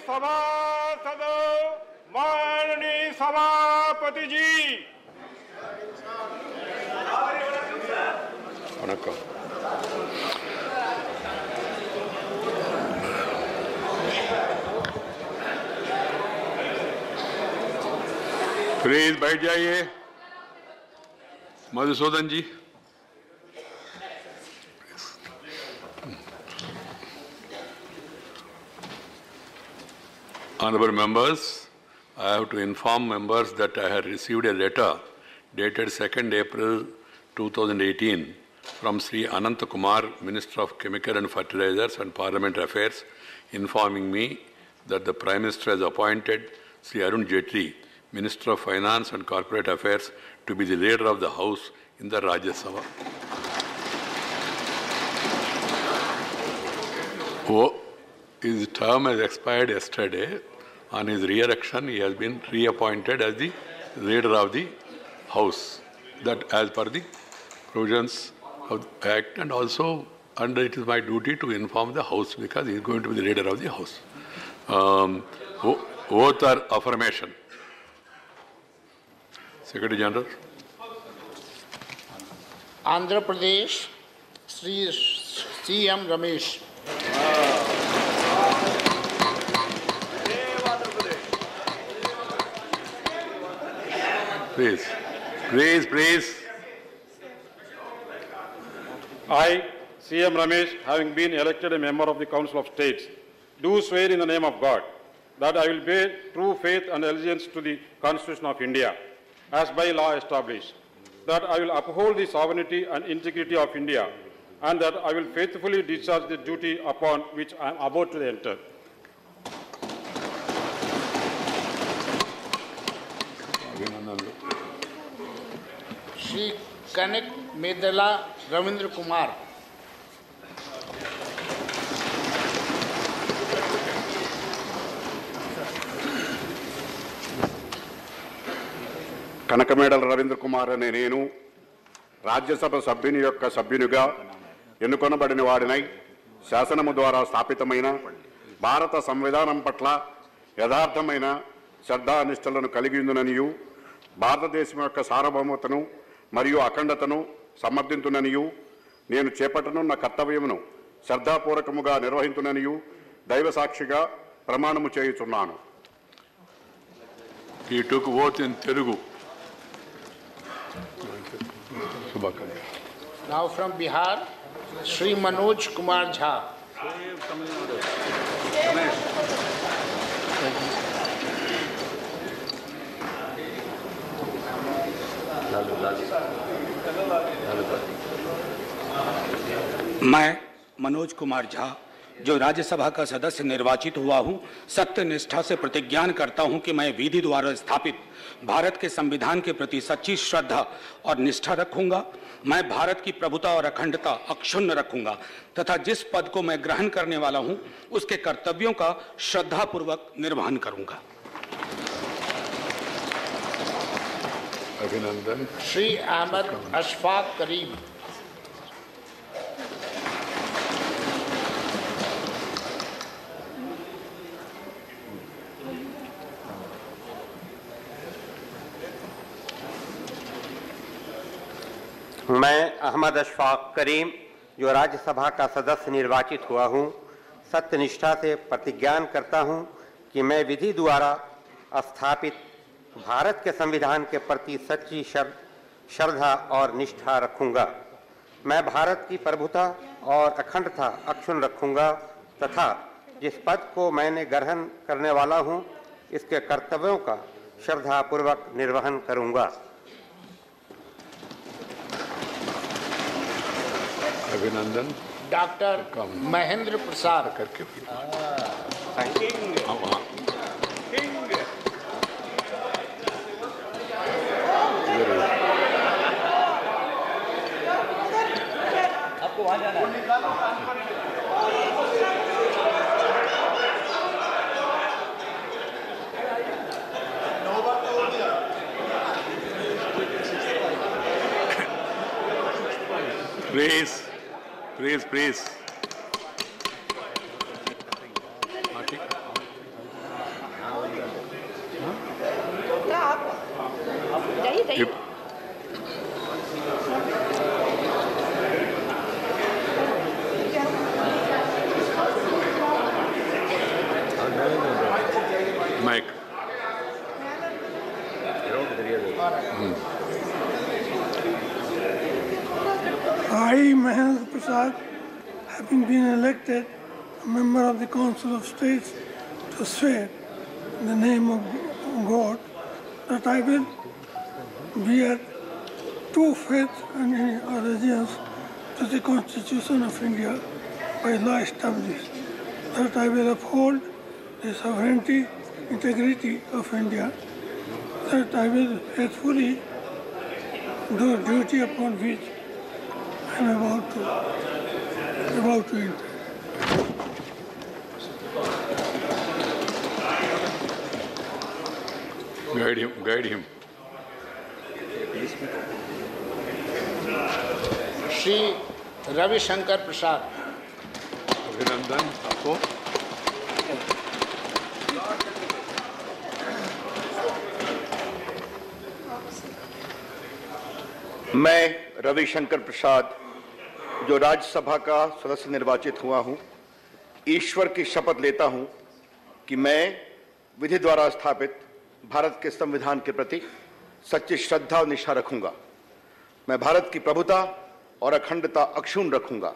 सभासदों, माननीय सभापति जी, प्लीज बैठ जाइए। मधुसूदन जी। Honorable members, I have to inform members that I have received a letter dated 2nd April 2018 from Sri Anant Kumar, Minister of Chemical and Fertilizers and Parliamentary Affairs, informing me that the Prime Minister has appointed Sri Arun Jaitley, Minister of Finance and Corporate Affairs, to be the leader of the House in the Rajya Sabha. His term has expired yesterday. On his re-election, he has been reappointed as the leader of the House. That as per the provisions of the Act, and also under it is my duty to inform the House because he is going to be the leader of the House. Oath or affirmation. Secretary General. Andhra Pradesh, Sri C.M. Ramesh. Please, please, please. I, C.M. Ramesh, having been elected a member of the Council of States, do swear in the name of God that I will bear true faith and allegiance to the Constitution of India, as by law established, that I will uphold the sovereignty and integrity of India, and that I will faithfully discharge the duty upon which I am about to enter. Shri Kanik Medala Ravindra Kumar. Kanakamedala Ravindra Kumar అనే నేను రాజ్యసభ సభ్యుని యొక్క సభ్యునిగా ఎన్నుకొనబడిన వాడినై శాసనము ద్వారా స్థాపితమైన భారత సంవిధానం పట్ల యథార్థమైన శ్రద్ధానిష్టలను కలిగి ఉందుననియు భారతదేశం యొక్క సార్వభౌమతను మరియు అఖండతను సమర్థించుననియు నేను చేపట్టనున్న కర్తవ్యమును శ్రద్ధాపూర్వకముగా నిర్వహించుననియు దైవ సాక్షిగా ప్రమాణము చేయుచున్నాను. He took oath in Telugu. Now from Bihar, Shri Manoj Kumar Jha. मैं मनोज कुमार झा, जो राज्यसभा का सदस्य निर्वाचित हुआ हूं, सत्य निष्ठा से प्रतिज्ञान करता हूं कि मैं विधि द्वारा स्थापित भारत के संविधान के प्रति सच्ची श्रद्धा और निष्ठा रखूंगा। मैं भारत की प्रभुता और अखंडता अक्षुण्ण रखूंगा तथा जिस पद को मैं ग्रहण करने वाला हूं उसके कर्तव्यों का श्रद्धापूर्वक निर्वहन करूंगा। अभिनंदन। श्री अहमद अशफाक करीम। मैं अहमद अशफाक करीम, जो राज्यसभा का सदस्य निर्वाचित हुआ हूँ, सत्यनिष्ठा से प्रतिज्ञान करता हूँ कि मैं विधि द्वारा स्थापित भारत के संविधान के प्रति सच्ची श्रद्धा और निष्ठा रखूंगा। मैं भारत की प्रभुता और अखंडता अक्षुण्ण रखूंगा तथा जिस पद को मैंने ग्रहण करने वाला हूँ इसके कर्तव्यों का श्रद्धापूर्वक निर्वहन करूंगा। अभिनंदन। डॉक्टर महेंद्र प्रसाद करके आपको वहां जाना है। Please, please, please. Prasad, having been elected a member of the Council of States, to swear in the name of God that I will bear true faith and allegiance to the Constitution of India by law established, that I will uphold the sovereignty, integrity of India, that I will faithfully do duty upon which I am about to enter. Guide him. Shri Ravishankar प्रसाद। अभिनंदन आपको। मैं रविशंकर प्रसाद, जो राज्यसभा का सदस्य निर्वाचित हुआ हूं, ईश्वर की शपथ लेता हूं कि मैं विधि द्वारा स्थापित भारत के संविधान के प्रति सच्ची श्रद्धा और निष्ठा रखूंगा। मैं भारत की प्रभुता और अखंडता अक्षुण्ण रखूंगा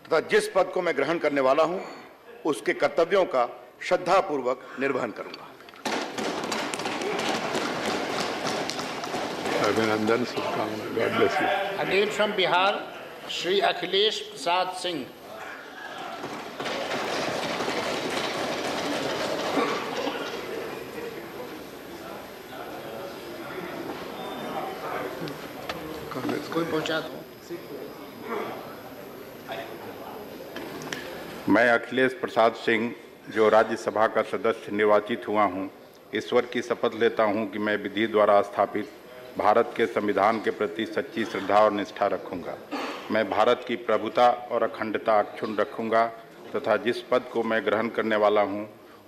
तथा जिस पद को मैं ग्रहण करने वाला हूं उसके कर्तव्यों का श्रद्धापूर्वक निर्वहन करूंगा। अभिनंदन, शुभकामनाएं। God bless you. Again from Bihar, Shri Akhilesh Prasad Singh. कोई पहुंचा दो। मैं अखिलेश प्रसाद सिंह, जो राज्यसभा का सदस्य निर्वाचित हुआ हूं, ईश्वर की शपथ लेता हूं कि मैं विधि द्वारा स्थापित भारत के संविधान के प्रति सच्ची श्रद्धा और निष्ठा रखूंगा। मैं भारत की प्रभुता और अखंडता अक्षुण्ण रखूंगा तथा जिस पद को मैं ग्रहण करने वाला हूं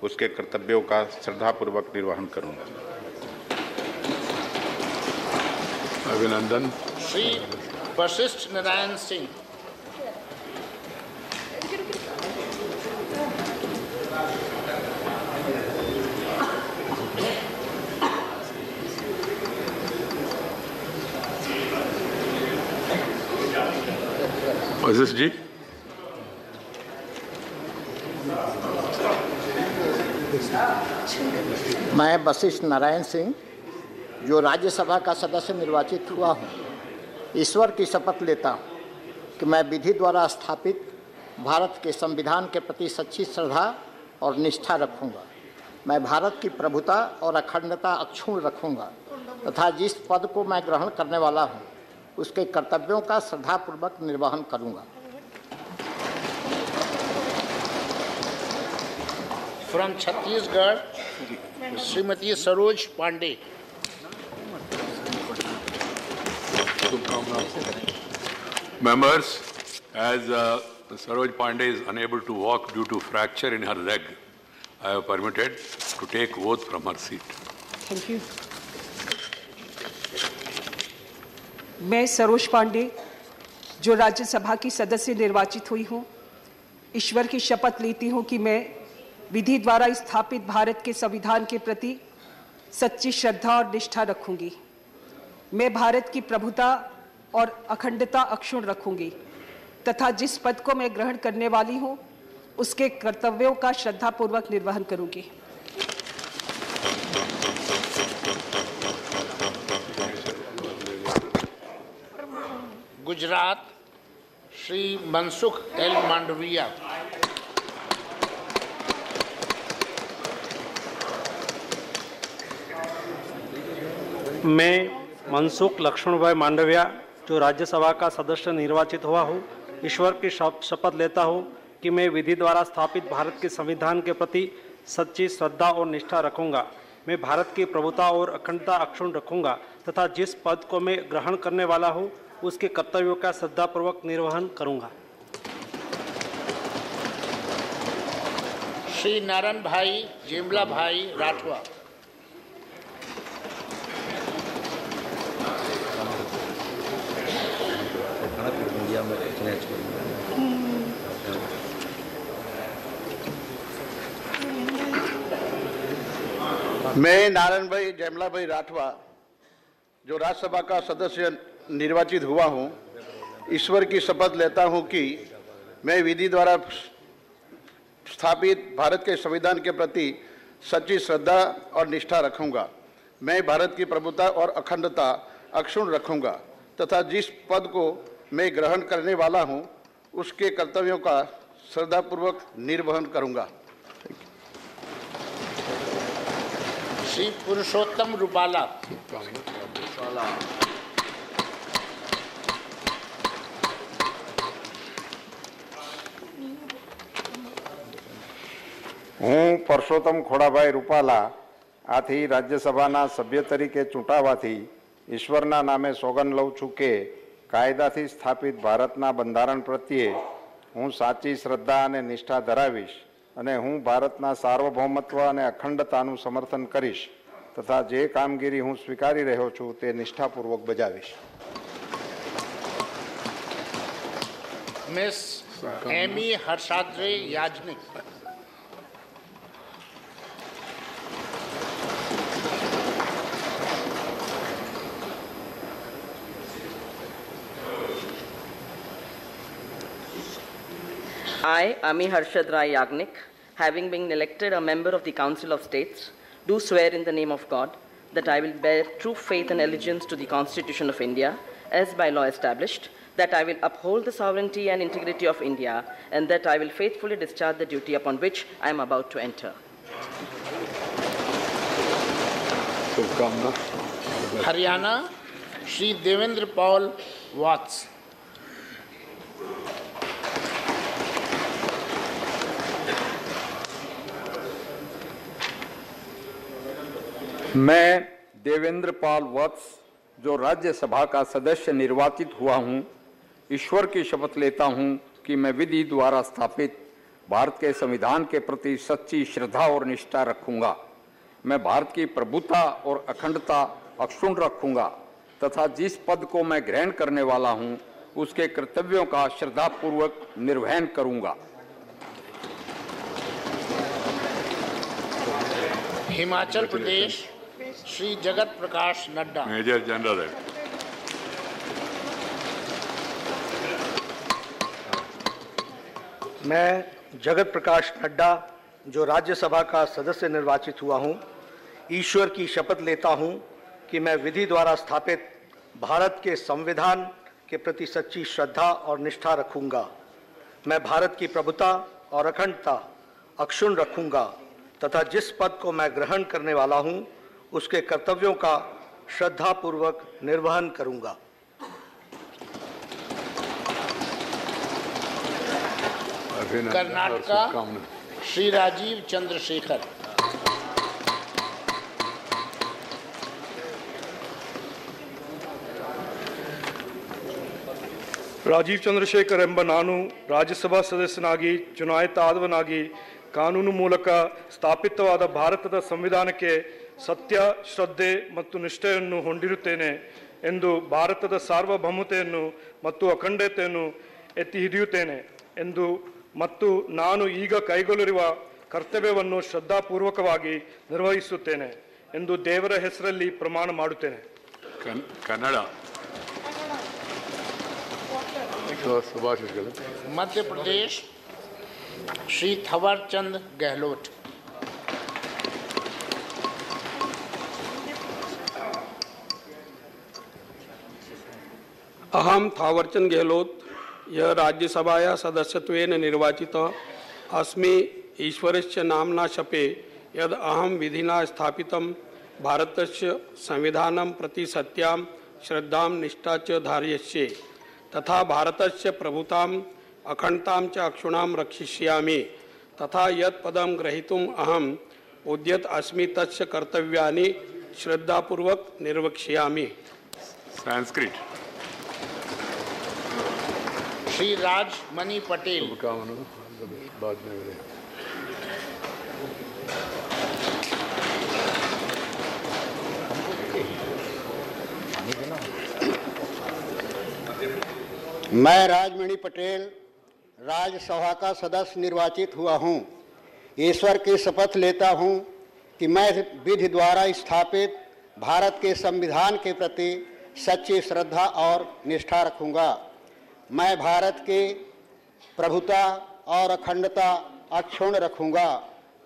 उसके कर्तव्यों का श्रद्धापूर्वक निर्वहन करूंगा। अभिनंदन। श्री वशिष्ठ नारायण सिंह। वशिष्ठ जी। मैं वशिष्ठ नारायण सिंह, जो राज्यसभा का सदस्य निर्वाचित हुआ हूँ, ईश्वर की शपथ लेता हूँ कि मैं विधि द्वारा स्थापित भारत के संविधान के प्रति सच्ची श्रद्धा और निष्ठा रखूँगा। मैं भारत की प्रभुता और अखंडता अक्षुण्ण रखूँगा तथा जिस पद को मैं ग्रहण करने वाला हूँ उसके कर्तव्यों का श्रद्धापूर्वक निर्वहन करूँगा। From Chhattisgarh, Shrimati Saroj Pandey. Members, as Saroj Pandey is unable to walk due to fracture in her leg, I have permitted to take oath from her seat. Thank you. मैं सरोज पांडे, जो राज्यसभा की सदस्य निर्वाचित हुई हूँ, ईश्वर की शपथ लेती हूँ कि मैं विधि द्वारा स्थापित भारत के संविधान के प्रति सच्ची श्रद्धा और निष्ठा रखूंगी। मैं भारत की प्रभुता और अखंडता अक्षुण्ण रखूंगी तथा जिस पद को मैं ग्रहण करने वाली हूं उसके कर्तव्यों का श्रद्धापूर्वक निर्वहन करूंगी। गुजरात, श्री मनसुख एल मांडविया। मैं मनसुख लक्ष्मणभाई मांडविया, जो राज्यसभा का सदस्य निर्वाचित हुआ हूँ, ईश्वर की शपथ लेता हूँ कि मैं विधि द्वारा स्थापित भारत के संविधान के प्रति सच्ची श्रद्धा और निष्ठा रखूंगा। मैं भारत की प्रभुता और अखंडता अक्षुण्ण रखूंगा तथा जिस पद को मैं ग्रहण करने वाला हूँ उसके कर्तव्यों का श्रद्धापूर्वक निर्वहन करूंगा। श्री नारायण भाई जेमला भाई राठवा। मैं नारायण भाई जयमला भाई राठवा, जो राज्यसभा का सदस्य निर्वाचित हुआ हूं, ईश्वर की शपथ लेता हूं कि मैं विधि द्वारा स्थापित भारत के संविधान के प्रति सच्ची श्रद्धा और निष्ठा रखूंगा। मैं भारत की प्रभुता और अखंडता अक्षुण्ण रखूंगा तथा जिस पद को मैं ग्रहण करने वाला हूं उसके कर्तव्यों का श्रद्धापूर्वक निर्वहन करूंगा। श्री पुरुषोत्तम रूपाला। હું પરસોત્તમ ખોડાભાઈ રૂપાલા આથી રાજ્યસભાના સભ્ય તરીકે ચૂંટાવાથી ઈશ્વરના નામે સોગંદ લઉં છું કે કાયદાથી સ્થાપિત ભારતના બંધારણ પ્રત્યે હું સાચી શ્રદ્ધા અને નિષ્ઠા ધરાવીશ અને હું ભારતના સાર્વભૌમત્વ અને અખંડતાનું સમર્થન કરીશ તથા જે કામગીરી હું સ્વીકારી રહ્યો છું તે નિષ્ઠાપૂર્વક બજાવીશ. Miss Ami Harshadrai Yagnik. I, Ami Harshad Rai Yagnik, having been elected a member of the Council of States, do swear in the name of God that I will bear true faith and allegiance to the Constitution of India as by law established, that I will uphold the sovereignty and integrity of India, and that I will faithfully discharge the duty upon which I am about to enter. Haryana Shri Devendra Pal Vats. मैं देवेंद्र पाल वत्स जो राज्यसभा का सदस्य निर्वाचित हुआ हूं, ईश्वर की शपथ लेता हूं कि मैं विधि द्वारा स्थापित भारत के संविधान के प्रति सच्ची श्रद्धा और निष्ठा रखूंगा। मैं भारत की प्रभुता और अखंडता अक्षुण्ण रखूंगा तथा जिस पद को मैं ग्रहण करने वाला हूं उसके कर्तव्यों का श्रद्धापूर्वक निर्वहन करूंगा। हिमाचल प्रदेश श्री जगत प्रकाश नड्डा. मेजर जनरल है। मैं जगत प्रकाश नड्डा जो राज्यसभा का सदस्य निर्वाचित हुआ हूं, ईश्वर की शपथ लेता हूं कि मैं विधि द्वारा स्थापित भारत के संविधान के प्रति सच्ची श्रद्धा और निष्ठा रखूंगा। मैं भारत की प्रभुता और अखंडता अक्षुण्ण रखूंगा तथा जिस पद को मैं ग्रहण करने वाला हूं उसके कर्तव्यों का श्रद्धापूर्वक निर्वहन करूंगा। कर्नाटका श्री राजीव चंद्रशेखर. ರಾಜೀವ್ ಚಂದ್ರಶೇಖರ್ ಎಂಬ ನಾನು ರಾಜ್ಯಸಭಾ ಸದಸ್ಯನಾಗಿ ಚುನಾಯಿತನಾಗಿ ಕಾನೂನು ಮೂಲಕ ಸ್ಥಾಪಿತವಾದ ಭಾರತದ ಸಂವಿಧಾನಕ್ಕೆ ಸತ್ಯ, ಶ್ರದ್ಧೆ ಮತ್ತು ನಿಷ್ಠೆಯನ್ನು ಹೊಂದಿರುತ್ತೇನೆ ಎಂದು ಭಾರತದ ಸಾರ್ವಭೌಮತೆಯನ್ನು ಮತ್ತು ಅಖಂಡತೆಯನ್ನು ಎತ್ತಿ ಹಿಡಿಯುತ್ತೇನೆ ಎಂದು ಮತ್ತು ನಾನು ಈಗ ಕೈಗೊಳ್ಳಿರುವ ಕರ್ತವ್ಯವನ್ನು ಶ್ರದ್ಧಾಪೂರ್ವಕವಾಗಿ ನಿರ್ವಹಿಸುತ್ತೇನೆ ಎಂದು ದೇವರ ಹೆಸರಲ್ಲಿ ಪ್ರಮಾಣ ಮಾಡುತ್ತೇನೆ. ಕನ್ನಡ. मध्य प्रदेश श्री थवर चंद गहलोत. अहम थावरचंद गहलोत यह राज्यसभाया सदस्यत्वेन निर्वाचितः अस्मि. ईश्वरस्य नाम्ना शपे यद अहम विधिना स्थापितं भारतस्य संविधानं प्रति सत्यां श्रद्धां निष्ठा च धारयिष्ये तथा भारतस्य प्रभुतां अखंडतां च अक्षुणां रक्षिष्यामि तथा यत् पदं ग्रहीतुम् अहम् उद्यत अस्मि तस्य कर्तव्यानि श्रद्धापूर्वक निर्वक्ष्यामि. संस्कृत. श्री राजमणि पटेल. मैं राजमणि पटेल राज्यसभा का सदस्य निर्वाचित हुआ हूं। ईश्वर की शपथ लेता हूं कि मैं विधि द्वारा स्थापित भारत के संविधान के प्रति सच्ची श्रद्धा और निष्ठा रखूंगा। मैं भारत के प्रभुता और अखंडता अक्षुण्ण रखूंगा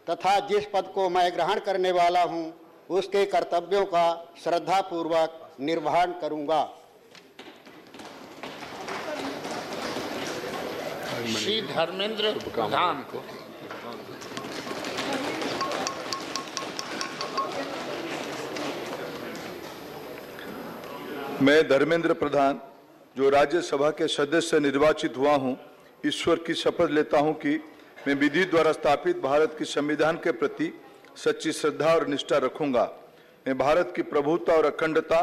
तथा जिस पद को मैं ग्रहण करने वाला हूं उसके कर्तव्यों का श्रद्धापूर्वक निर्वहन करूंगा। श्री धर्मेंद्र प्रधान। मैं धर्मेंद्र प्रधान जो राज्यसभा के सदस्य निर्वाचित हुआ हूं, ईश्वर की शपथ लेता हूं कि मैं विधि द्वारा स्थापित भारत के संविधान के प्रति सच्ची श्रद्धा और निष्ठा रखूंगा। मैं भारत की प्रभुता और अखंडता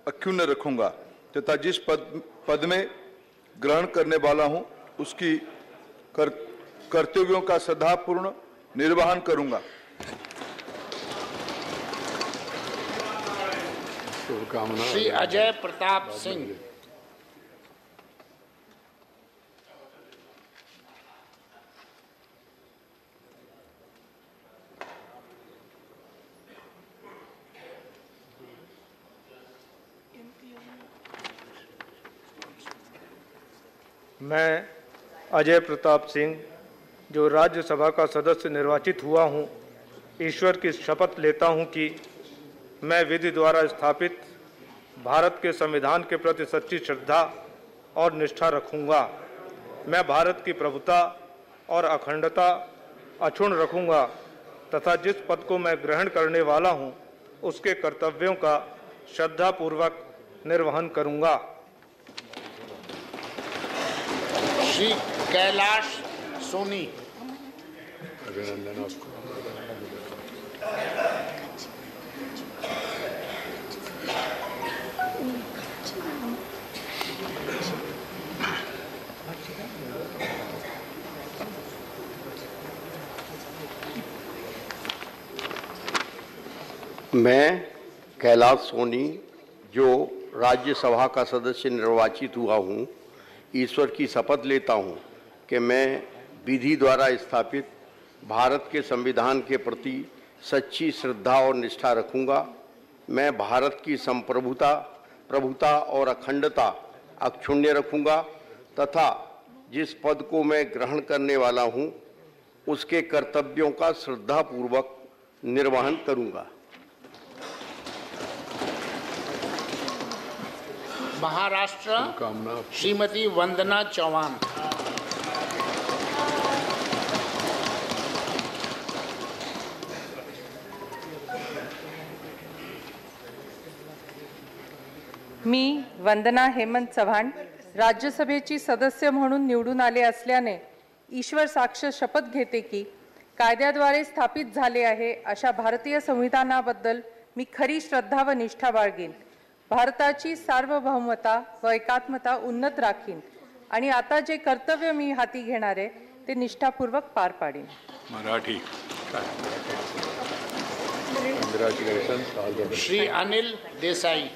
अक्षुण्ण रखूंगा तथा जिस पद में ग्रहण करने वाला हूं उसकी कर्तव्यों का श्रद्धापूर्ण निर्वहन करूंगा। श्री अजय प्रताप सिंह। मैं अजय प्रताप सिंह जो राज्यसभा का सदस्य निर्वाचित हुआ हूं, ईश्वर की शपथ लेता हूं कि मैं विधि द्वारा स्थापित भारत के संविधान के प्रति सच्ची श्रद्धा और निष्ठा रखूंगा। मैं भारत की प्रभुता और अखंडता अक्षुण्ण रखूंगा तथा जिस पद को मैं ग्रहण करने वाला हूं उसके कर्तव्यों का श्रद्धापूर्वक निर्वहन करूंगा। श्री कैलाश सोनी। मैं कैलाश सोनी जो राज्यसभा का सदस्य निर्वाचित हुआ हूँ, ईश्वर की शपथ लेता हूँ कि मैं विधि द्वारा स्थापित भारत के संविधान के प्रति सच्ची श्रद्धा और निष्ठा रखूंगा। मैं भारत की प्रभुता और अखंडता अक्षुण्य रखूंगा तथा जिस पद को मैं ग्रहण करने वाला हूँ उसके कर्तव्यों का श्रद्धापूर्वक निर्वहन करूंगा। महाराष्ट्र श्रीमती वंदना चौहान। मी वंदना हेमंत चव्हाण राज्यसभेची सदस्य म्हणून निवडून आले असल्याने ईश्वर साक्ष शपथ घेते की कायद्याद्वारे स्थापित झाले आहे अशा भारतीय संविधानाबद्दल मी खरी श्रद्धा व निष्ठा बाळगीन। भारताची सार्वभौमता व एकात्मता उन्नत राखीन आणि आता जे कर्तव्य मी हाती घेणार आहे ते निष्ठापूर्वक पार पाडीन। मराठी। श्री अनिल देसाई।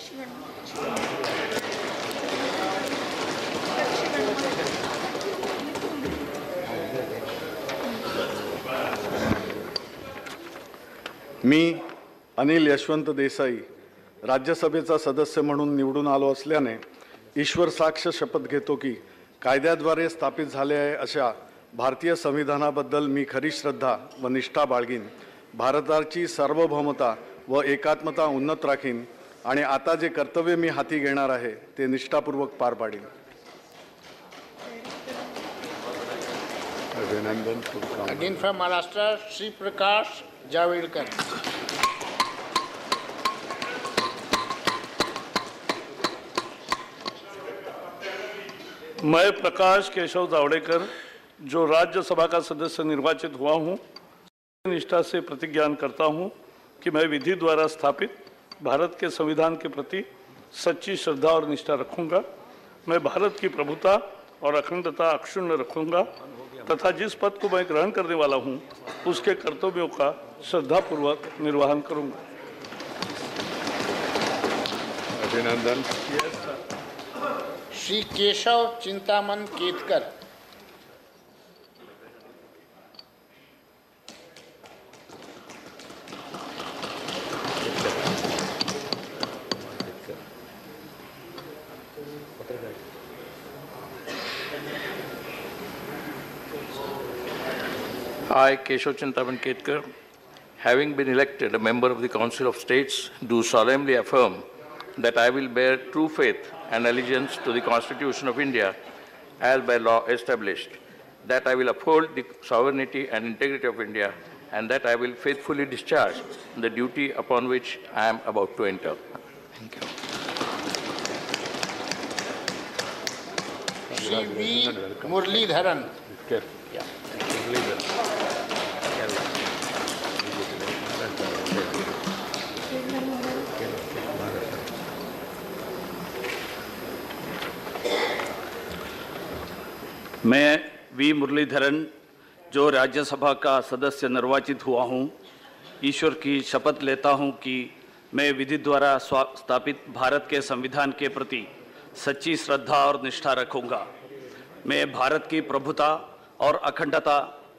मी अनिल यशवंत देसाई राज्यसभेचा सदस्य म्हणून निवडून आलो असल्याने ईश्वर साक्ष शपथ घेतो की कायद्याद्वारे स्थापित झाले आहे अशा भारतीय संविधानाबद्दल मी खरी श्रद्धा व निष्ठा बाळगीन। भारताची सार्वभौमता व एकात्मता उन्नत राखीन आणि आता जे कर्तव्य मी हाती घेणार आहे ते निष्ठापूर्वक पार पाडीन। Again from Maharashtra Shri Prakash Javadekar. मैं प्रकाश केशव जावड़ेकर जो राज्यसभा का सदस्य निर्वाचित हुआ हूँ, निष्ठा से प्रतिज्ञान करता हूँ कि मैं विधि द्वारा स्थापित भारत के संविधान के प्रति सच्ची श्रद्धा और निष्ठा रखूंगा। मैं भारत की प्रभुता और अखंडता अक्षुण्ण रखूंगा तथा जिस पद को मैं ग्रहण करने वाला हूँ उसके कर्तव्यों का श्रद्धापूर्वक निर्वहन करूंगा। अभिनंदन। Shri Keshav Chintaman Ketkar. I, Keshav Chintaman Ketkar, having been elected a member of the Council of States, do solemnly affirm that I will bear true faith and allegiance to the Constitution of India as by law established, that I will uphold the sovereignty and integrity of India, and that I will faithfully discharge the duty upon which I am about to enter. Thank you. Shri V. Muralidharan. मैं we Muraleedharan जो राज्यसभा का सदस्य निर्वाचित हुआ हूं, ईश्वर की शपथ लेता हूं कि मैं विधि द्वारा स्थापित भारत के संविधान के प्रति सच्ची श्रद्धा और निष्ठा रखूंगा। मैं भारत की प्रभुता और अखंडता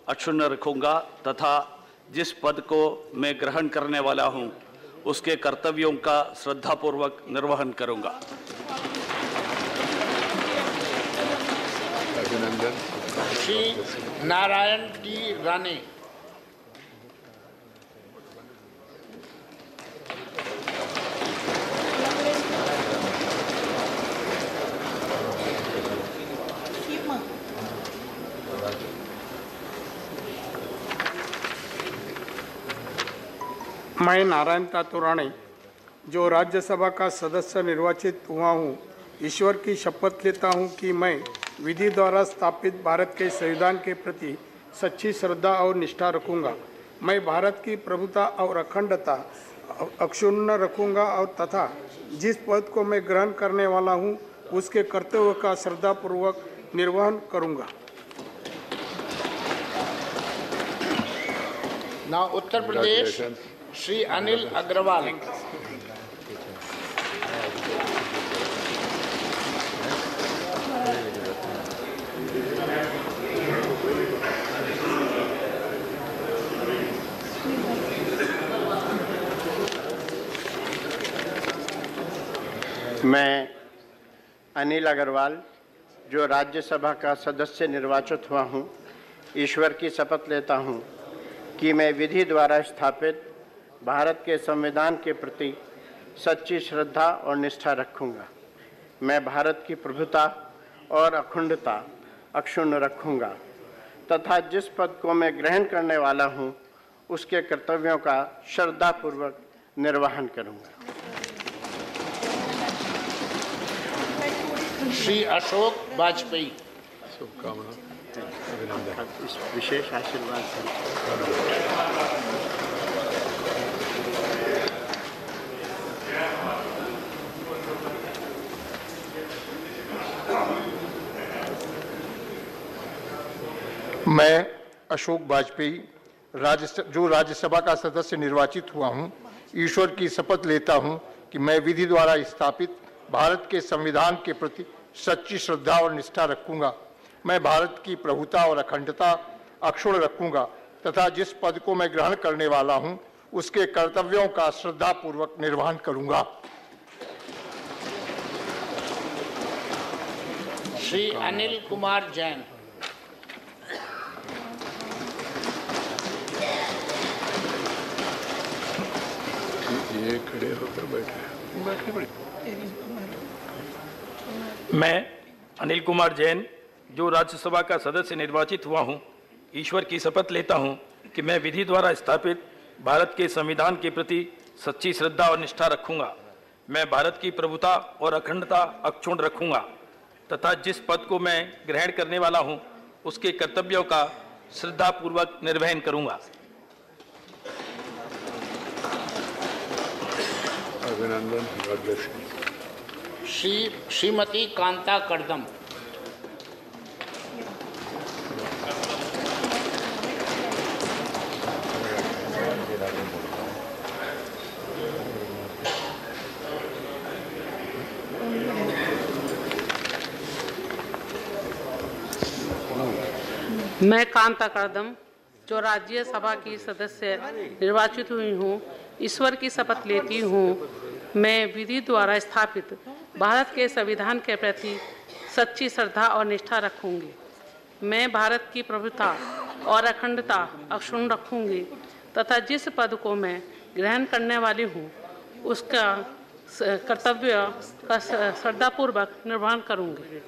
अक्षुण्ण रखूंगा तथा जिस पद को मैं ग्रहण करने वाला हूं, उसके कर्तव्यों का श्रद्धापूर्वक निर्वहन करूंगा। श्री नारायण टी राणे। मैं नारायण तातुराणे जो राज्यसभा का सदस्य निर्वाचित हुआ हूँ, ईश्वर की शपथ लेता हूँ कि मैं विधि द्वारा स्थापित भारत के संविधान के प्रति सच्ची श्रद्धा और निष्ठा रखूंगा। मैं भारत की प्रभुता और अखंडता अक्षुण्ण रखूंगा और तथा जिस पद को मैं ग्रहण करने वाला हूँ, उसके कर्तव्य का श्रद्धापूर्वक निर्वहन करूंगा। Now उत्तर प्रदेश श्री अनिल अग्रवाल। मैं अनिल अग्रवाल जो राज्यसभा का सदस्य निर्वाचित हुआ हूँ, ईश्वर की शपथ लेता हूँ कि मैं विधि द्वारा स्थापित भारत के संविधान के प्रति सच्ची श्रद्धा और निष्ठा रखूँगा। मैं भारत की प्रभुता और अखंडता अक्षुण्ण रखूँगा तथा जिस पद को मैं ग्रहण करने वाला हूँ, उसके कर्तव्यों का श्रद्धापूर्वक निर्वहन करूँगा। श्री अशोक वाजपेयी। शुभकामना, इस विशेष आशीर्वाद से मैं अशोक वाजपेयी जो राज्यसभा का सदस्य निर्वाचित हुआ हूं, ईश्वर की शपथ लेता हूं कि मैं विधि द्वारा स्थापित भारत के संविधान के प्रति सच्ची श्रद्धा और निष्ठा रखूंगा। मैं भारत की प्रभुता और अखंडता अक्षुण्ण रखूंगा तथा जिस पद को मैं ग्रहण करने वाला हूं, उसके कर्तव्यों का श्रद्धापूर्वक निर्वहन करूंगा। श्री अनिल कुमार जैन। ये खड़े होकर बैठे। मैं अनिल कुमार जैन जो राज्यसभा का सदस्य निर्वाचित हुआ हूं, ईश्वर की शपथ लेता हूं कि मैं विधि द्वारा स्थापित भारत के संविधान के प्रति सच्ची श्रद्धा और निष्ठा रखूंगा। मैं भारत की प्रभुता और अखंडता अक्षुण्ण रखूंगा तथा जिस पद को मैं ग्रहण करने वाला हूं, उसके कर्तव्यों का श्रद्धापूर्वक निर्वहन करूंगा। अभिनंदन। God bless you. Shrimati Kanta Kardam. मैं कांता करदम जो राज्यसभा की सदस्य निर्वाचित हुई हूँ, ईश्वर की शपथ लेती हूँ मैं विधि द्वारा स्थापित भारत के संविधान के प्रति सच्ची श्रद्धा और निष्ठा रखूंगी। मैं भारत की प्रभुता और अखंडता अक्षुण्ण रखूंगी तथा जिस पद को मैं ग्रहण करने वाली हूँ उसका कर्तव्य का श्रद्धापूर्वक निर्वहन करूंगी।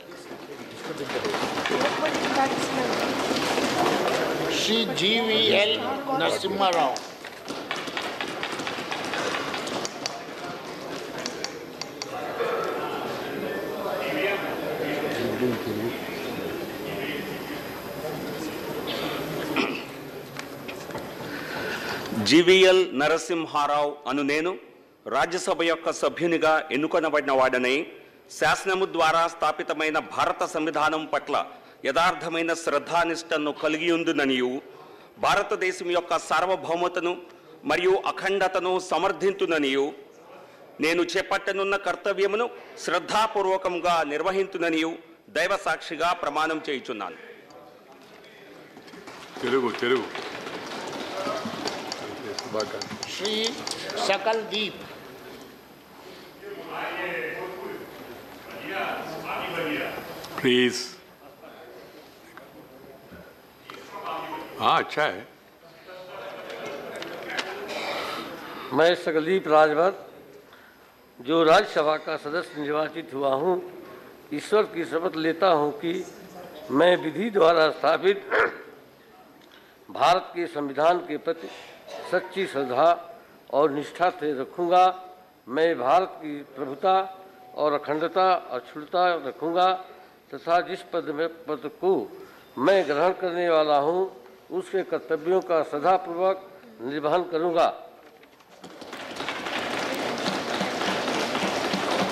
श्री GVL नरसिम्हा राव। GVL నరసింహారావు అను నేను రాజ్యసభ యొక్క సభ్యునిగా ఎన్నుకొనబడిన వాడనై శాసనము ద్వారా స్థాపితమైన భారత సంవిధానం పట్ల యథార్థమైన శ్రద్ధానిష్టను కలిగి ఉండుననియు భారతదేశం యొక్క సార్వభౌమతను మరియు అఖండతను సమర్థించుననియు నేను చేపట్టనున్న కర్తవ్యమును శ్రద్ధాపూర్వకంగా నిర్వహించుననియు దైవ సాక్షిగా ప్రమాణం చేయుచున్నాను। श्री सकलदीप। प्लीज। हाँ, अच्छा है। मैं सकलदीप राजभर जो राज्यसभा का सदस्य निर्वाचित हुआ हूँ, ईश्वर की शपथ लेता हूँ कि मैं विधि द्वारा स्थापित भारत के संविधान के प्रति सच्ची श्रद्धा और निष्ठा से रखूँगा। मैं भारत की प्रभुता और अखंडता अक्षुण्णता रखूँगा तथा जिस पद को मैं ग्रहण करने वाला हूँ उसके कर्तव्यों का श्रद्धापूर्वक निर्वहन करूँगा।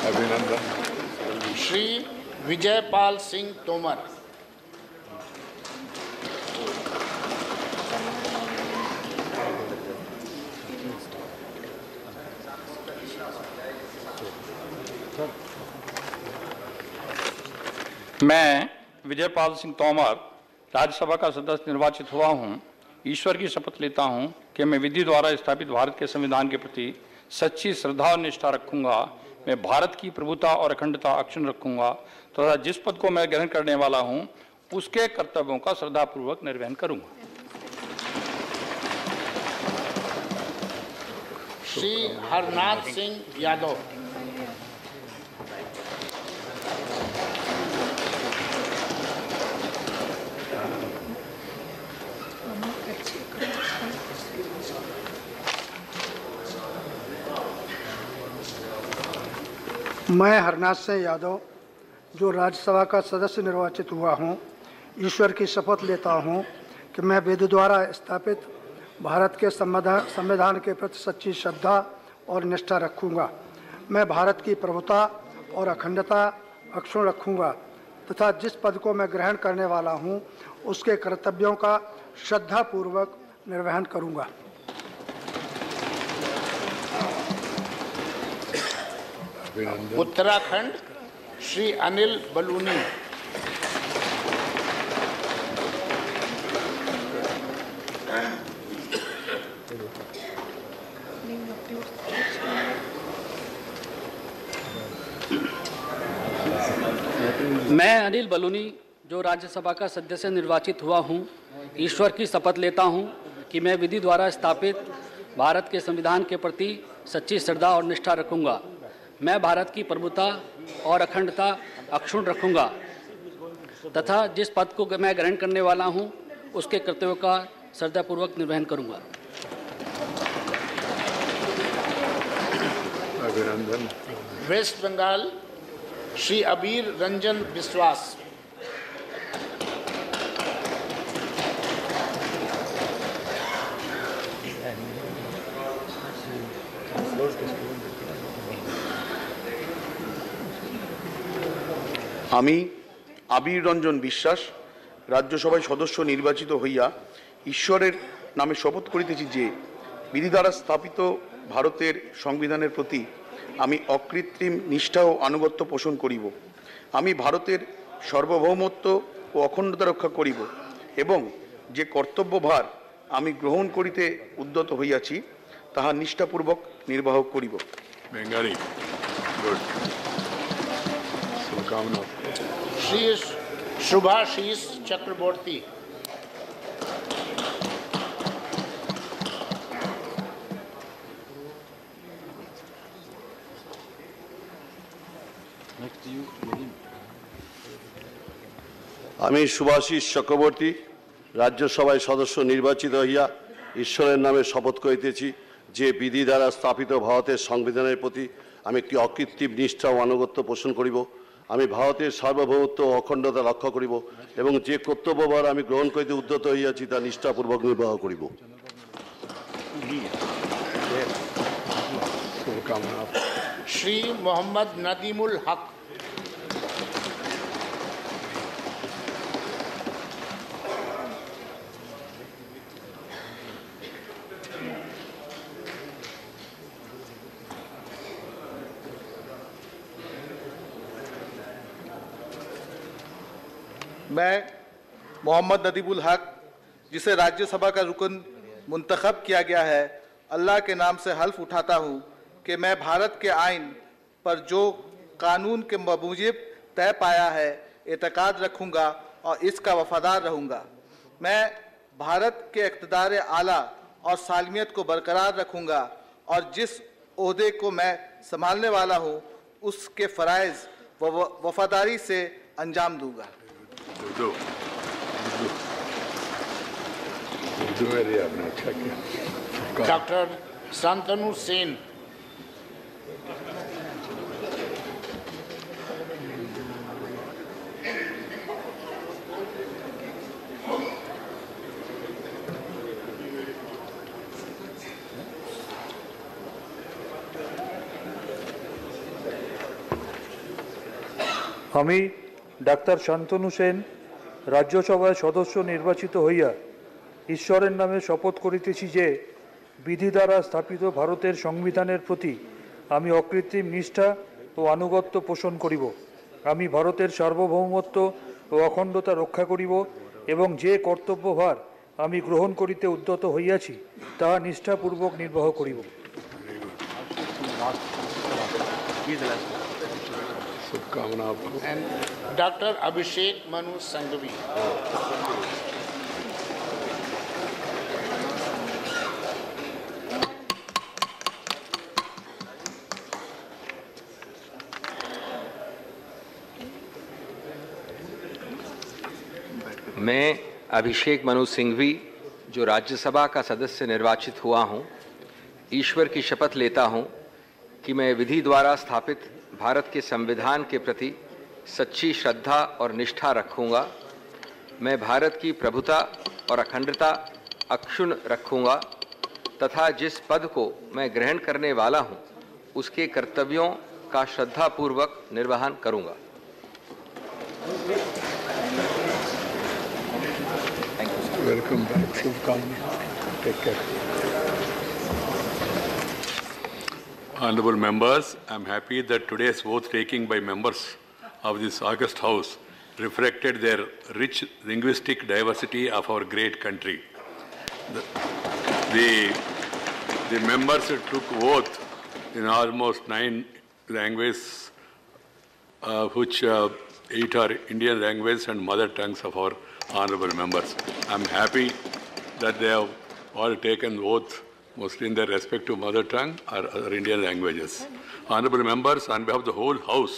अभिनंदन। श्री विजयपाल सिंह तोमर। मैं विजयपाल सिंह तोमर राज्यसभा का सदस्य निर्वाचित हुआ हूं। ईश्वर की शपथ लेता हूं कि मैं विधि द्वारा स्थापित भारत के संविधान के प्रति सच्ची श्रद्धा और निष्ठा रखूंगा। मैं भारत की प्रभुता और अखंडता अक्षुण्ण रखूंगा तथा जिस पद को मैं ग्रहण करने वाला हूं उसके कर्तव्यों का श्रद्धापूर्वक निर्वहन करूंगा। श्री हरनाथ सिंह यादव। मैं हरनाथ सिंह यादव जो राज्यसभा का सदस्य निर्वाचित हुआ हूं, ईश्वर की शपथ लेता हूं कि मैं विधि द्वारा स्थापित भारत के संविधान के प्रति सच्ची श्रद्धा और निष्ठा रखूंगा। मैं भारत की प्रभुता और अखंडता अक्षुण्ण रखूंगा तथा जिस पद को मैं ग्रहण करने वाला हूं उसके कर्तव्यों का श्रद्धापूर्वक निर्वहन करूंगा। उत्तराखंड श्री अनिल बलूनी। मैं अनिल बलूनी जो राज्यसभा का सदस्य निर्वाचित हुआ हूं, ईश्वर की शपथ लेता हूं कि मैं विधि द्वारा स्थापित भारत के संविधान के प्रति सच्ची श्रद्धा और निष्ठा रखूंगा। मैं भारत की प्रभुता और अखंडता अक्षुण्ण रखूंगा तथा जिस पद को मैं ग्रहण करने वाला हूं उसके कर्तव्यों का श्रद्धापूर्वक निर्वहन करूंगा। अभिनंदन। वेस्ट बंगाल श्री अबीर रंजन विश्वास। আমি আবির রঞ্জন বিশ্বাস রাজ্যসভায় সদস্য নির্বাচিত হইয়া ঈশ্বরের নামে শপথ করিতেছি যে বিধি দ্বারা স্থাপিত ভারতের সংবিধানের প্রতি আমি অকৃত্রিম নিষ্ঠা ও আনুগত্য পোষণ করিব। আমি ভারতের সার্বভৌমত্ব ও অখণ্ডতা রক্ষা করিব এবং যে কর্তব্যভার আমি গ্রহণ করিতে উদ্যত হইয়াছি তাহা নিষ্ঠাপূর্বক নির্বাহ করিব। Bengali good. শুভকামনা। श्री शुभाशीष चक्रवर्ती। আমি সুভাষিস চক্রবর্তী রাজ্যসভায় সদস্য নির্বাচিত হইয়া ঈশ্বরের নামে শপথ করিতেছি যে বিধি দ্বারা স্থাপিত ভারতের সংবিধানের প্রতি আমি একটি অকৃত্রিম নিষ্ঠা ও আনুগত্য পোষণ করিব। আমি ভারতের সার্বভৌমত্ব ও অখণ্ডতা রক্ষা করিব এবং যে কর্তব্যভার আমি গ্রহণ করিতে উদ্যত হইয়াছি তা নিষ্ঠাপূর্বক নির্বাহ করিব। श्री मोहम्मद नदीमुल हक। मैं मोहम्मद नदीमुल हक, जिसे राज्यसभा का रुकन मुंतखब किया गया है, अल्लाह के नाम से हल्फ उठाता हूँ कि मैं भारत के आइन पर जो कानून के मुजिब तय पाया है एतकाद रखूँगा और इसका वफादार रहूँगा। मैं भारत के इक़्तिदार आला और सालमियत को बरकरार रखूँगा और जिस ओहदे को मैं संभालने वाला हूँ उसके फ़राइज़ वफादारी से अंजाम दूँगा। डॉक्टर शांतनु सेन। আমি ডাক্তার শান্তনু সেন রাজ্যসভায় সদস্য নির্বাচিত হইয়া ঈশ্বরের নামে শপথ করিতেছি যে বিধি দ্বারা স্থাপিত ভারতের সংবিধানের প্রতি আমি অকৃত্রিম নিষ্ঠা ও আনুগত্য পোষণ করিব। আমি ভারতের সার্বভৌমত্ব ও অখণ্ডতা রক্ষা করিব এবং যে কর্তব্যভার আমি গ্রহণ করিতে উদ্যত হইয়াছি তাহা নিষ্ঠাপূর্বক নির্বাহ করিব। डॉक्टर अभिषेक मनु संघवी। मैं अभिषेक मनु सिंघवी, जो राज्यसभा का सदस्य निर्वाचित हुआ हूँ, ईश्वर की शपथ लेता हूँ कि मैं विधि द्वारा स्थापित भारत के संविधान के प्रति सच्ची श्रद्धा और निष्ठा रखूँगा। मैं भारत की प्रभुता और अखंडता अक्षुण्ण रखूँगा तथा जिस पद को मैं ग्रहण करने वाला हूँ उसके कर्तव्यों का श्रद्धापूर्वक निर्वहन करूँगा। Welcome back. Shubhkamna. Take care. Honorable members, I am happy that today's vote taking by members of this august house reflected their rich linguistic diversity of our great country. The members took oath in almost 9 languages, which 8 are Indian languages and mother tongues of our honorable members. I am happy that they have all taken oath mostly in their respective mother tongue or other Indian languages. Honorable members, on behalf of the whole House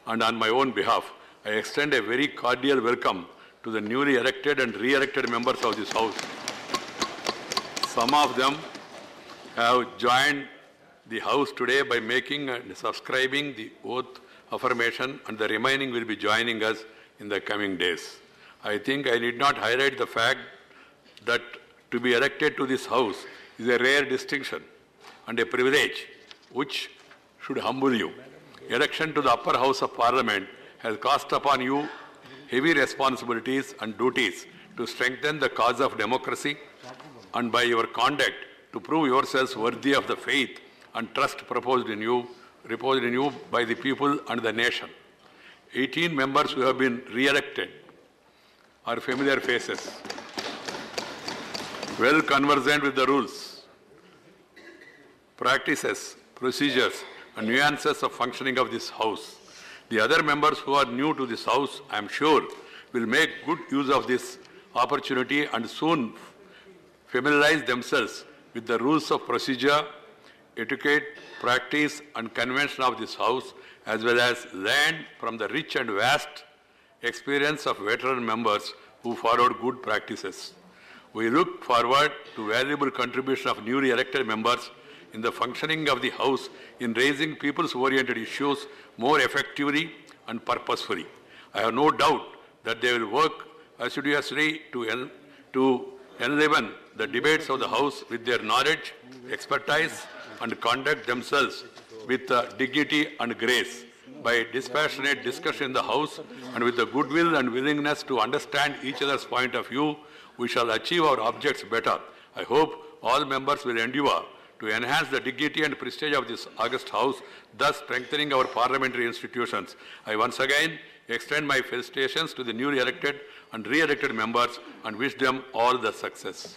and on my own behalf, I extend a very cordial welcome to the newly elected and re-elected members of this House. Some of them have joined the House today by making and subscribing the oath affirmation, and the remaining will be joining us in the coming days. I think I need not highlight the fact that to be elected to this House is a rare distinction and a privilege which should humble you. Election to the upper house of Parliament has cast upon you heavy responsibilities and duties to strengthen the cause of democracy and by your conduct to prove yourselves worthy of the faith and trust reposed in you by the people and the nation. 18 members who have been re-elected are familiar faces, well conversant with the rules, practices, procedures, and nuances of functioning of this House. The other members who are new to this House, I am sure, will make good use of this opportunity and soon familiarize themselves with the rules of procedure etiquette, practice and convention of this House, as well as learn from the rich and vast experience of veteran members who followed good practices. We look forward to valuable contribution of newly elected members in the functioning of the House in raising people's-oriented issues more effectively and purposefully. I have no doubt that they will work assiduously to enliven the debates of the House with their knowledge, expertise, and conduct themselves with dignity and grace. By dispassionate discussion in the House and with the goodwill and willingness to understand each other's point of view, we shall achieve our objects better. I hope all members will endeavour to enhance the dignity and prestige of this august House, thus strengthening our parliamentary institutions. I once again extend my felicitations to the newly elected and re-elected members and wish them all the success.